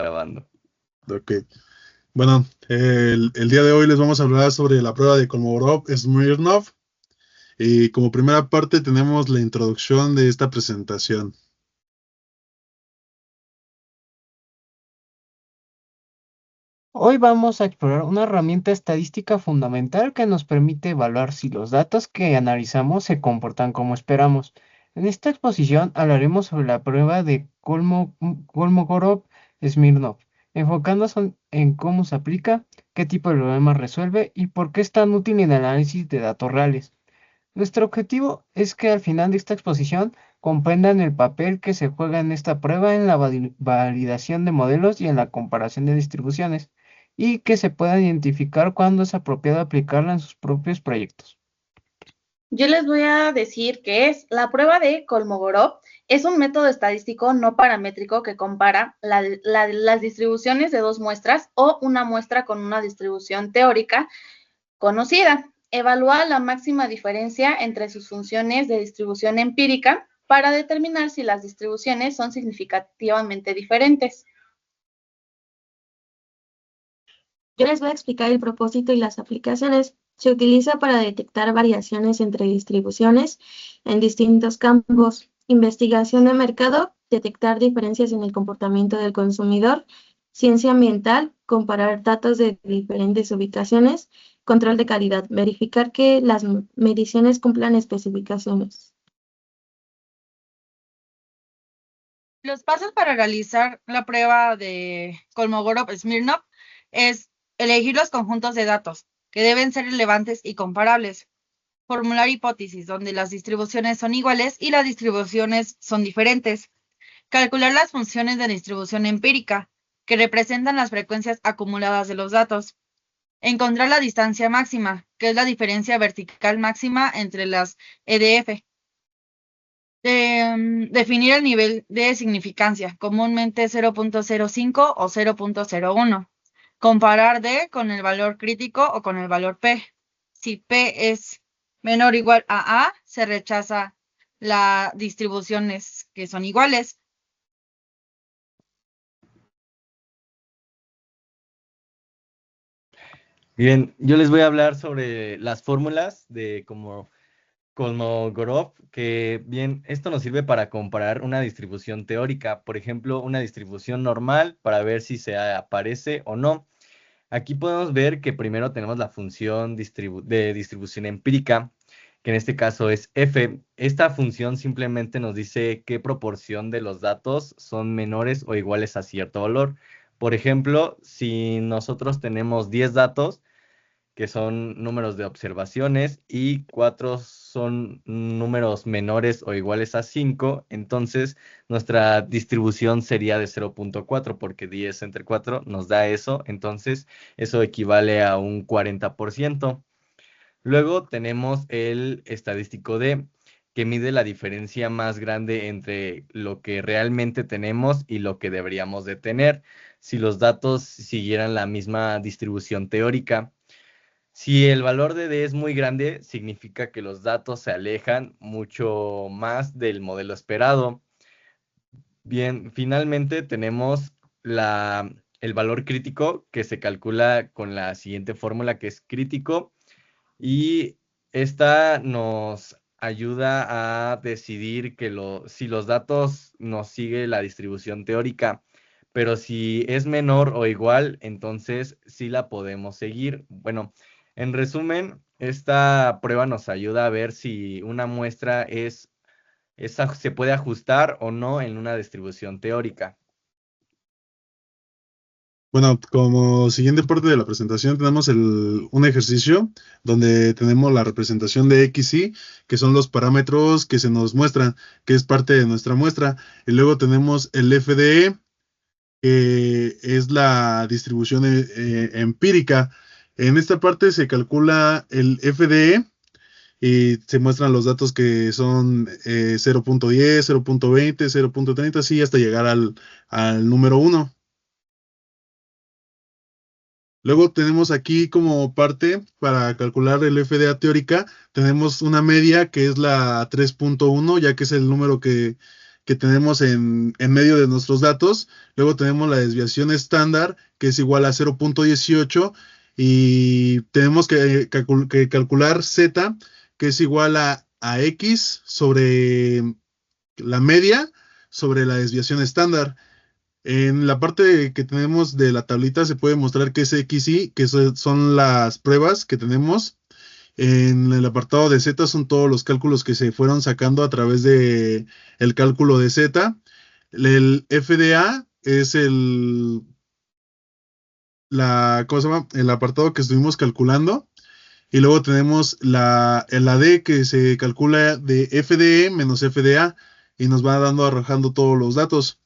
grabando. Ok. Bueno, el día de hoy les vamos a hablar sobre la prueba de Kolmogorov-Smirnov. Y como primera parte tenemos la introducción de esta presentación. Hoy vamos a explorar una herramienta estadística fundamental que nos permite evaluar si los datos que analizamos se comportan como esperamos. En esta exposición hablaremos sobre la prueba de Kolmogorov-Smirnov, enfocándonos en cómo se aplica, qué tipo de problemas resuelve y por qué es tan útil en el análisis de datos reales. Nuestro objetivo es que al final de esta exposición comprendan el papel que se juega en esta prueba en la validación de modelos y en la comparación de distribuciones, y que se pueda identificar cuándo es apropiado aplicarla en sus propios proyectos. Yo les voy a decir qué es. La prueba de Kolmogorov es un método estadístico no paramétrico que compara las distribuciones de dos muestras o una muestra con una distribución teórica conocida. Evalúa la máxima diferencia entre sus funciones de distribución empírica para determinar si las distribuciones son significativamente diferentes. Yo les voy a explicar el propósito y las aplicaciones. Se utiliza para detectar variaciones entre distribuciones en distintos campos, investigación de mercado, detectar diferencias en el comportamiento del consumidor, ciencia ambiental, comparar datos de diferentes ubicaciones, control de calidad, verificar que las mediciones cumplan especificaciones. Los pasos para realizar la prueba de Kolmogorov-Smirnov es elegir los conjuntos de datos, que deben ser relevantes y comparables. Formular hipótesis, donde las distribuciones son iguales y las distribuciones son diferentes. Calcular las funciones de distribución empírica, que representan las frecuencias acumuladas de los datos. Encontrar la distancia máxima, que es la diferencia vertical máxima entre las EDF. Definir el nivel de significancia, comúnmente 0.05 o 0.01. Comparar D con el valor crítico o con el valor P. Si P es menor o igual a A, se rechaza las distribuciones que son iguales. Bien, yo les voy a hablar sobre las fórmulas de Kolmogorov, que bien, esto nos sirve para comparar una distribución teórica, por ejemplo, una distribución normal para ver si se aparece o no. Aquí podemos ver que primero tenemos la función de distribución empírica, que en este caso es f. Esta función simplemente nos dice qué proporción de los datos son menores o iguales a cierto valor. Por ejemplo, si nosotros tenemos 10 datos, que son números de observaciones, y 4 son números menores o iguales a 5, entonces nuestra distribución sería de 0.4, porque 10 entre 4 nos da eso, entonces eso equivale a un 40%. Luego tenemos el estadístico D, que mide la diferencia más grande entre lo que realmente tenemos y lo que deberíamos de tener, si los datos siguieran la misma distribución teórica. Si el valor de D es muy grande, significa que los datos se alejan mucho más del modelo esperado. Bien, finalmente tenemos el valor crítico, que se calcula con la siguiente fórmula, que es crítico, y esta nos ayuda a decidir si los datos nos sigue la distribución teórica, pero si es menor o igual, entonces sí la podemos seguir. Bueno, en resumen, esta prueba nos ayuda a ver si una muestra se puede ajustar o no en una distribución teórica. Bueno, como siguiente parte de la presentación tenemos un ejercicio donde tenemos la representación de X y, que son los parámetros que se nos muestran, que es parte de nuestra muestra. Y luego tenemos el FDE, que es la distribución empírica. En esta parte se calcula el FDE y se muestran los datos que son 0.10, 0.20, 0.30, así hasta llegar al número 1. Luego tenemos aquí como parte para calcular el FDA teórica, tenemos una media que es la 3.1, ya que es el número que que tenemos en medio de nuestros datos. Luego tenemos la desviación estándar, que es igual a 0.18, y tenemos que calcular z, que es igual a x sobre la media sobre la desviación estándar. En la parte que tenemos de la tablita se puede mostrar que es XY, que son las pruebas que tenemos. En el apartado de Z son todos los cálculos que se fueron sacando a través de el cálculo de Z. El FDA es ¿cómo se llama? El apartado que estuvimos calculando. Y luego tenemos el AD que se calcula de FDE menos FDA y nos va arrojando todos los datos.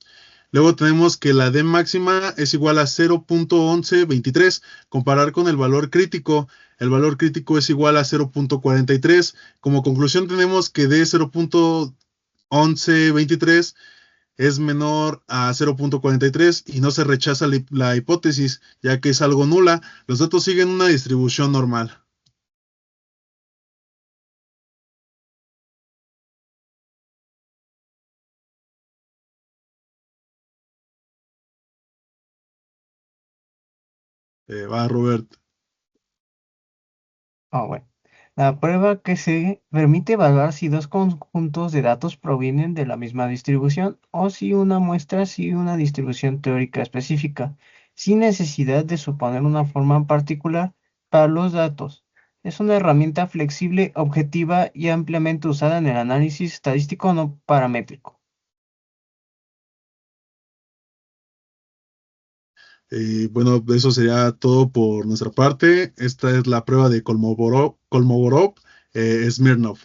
Luego tenemos que la D máxima es igual a 0.1123. Comparar con el valor crítico. El valor crítico es igual a 0.43. Como conclusión tenemos que D 0.1123 es menor a 0.43 y no se rechaza la hipótesis, ya que es algo nula. Los datos siguen una distribución normal. Va, Robert. Bueno. La prueba que se permite evaluar si dos conjuntos de datos provienen de la misma distribución o si una muestra sigue una distribución teórica específica, sin necesidad de suponer una forma particular para los datos. Es una herramienta flexible, objetiva y ampliamente usada en el análisis estadístico no paramétrico. Bueno, eso sería todo por nuestra parte. Esta es la prueba de Kolmogorov, Smirnov.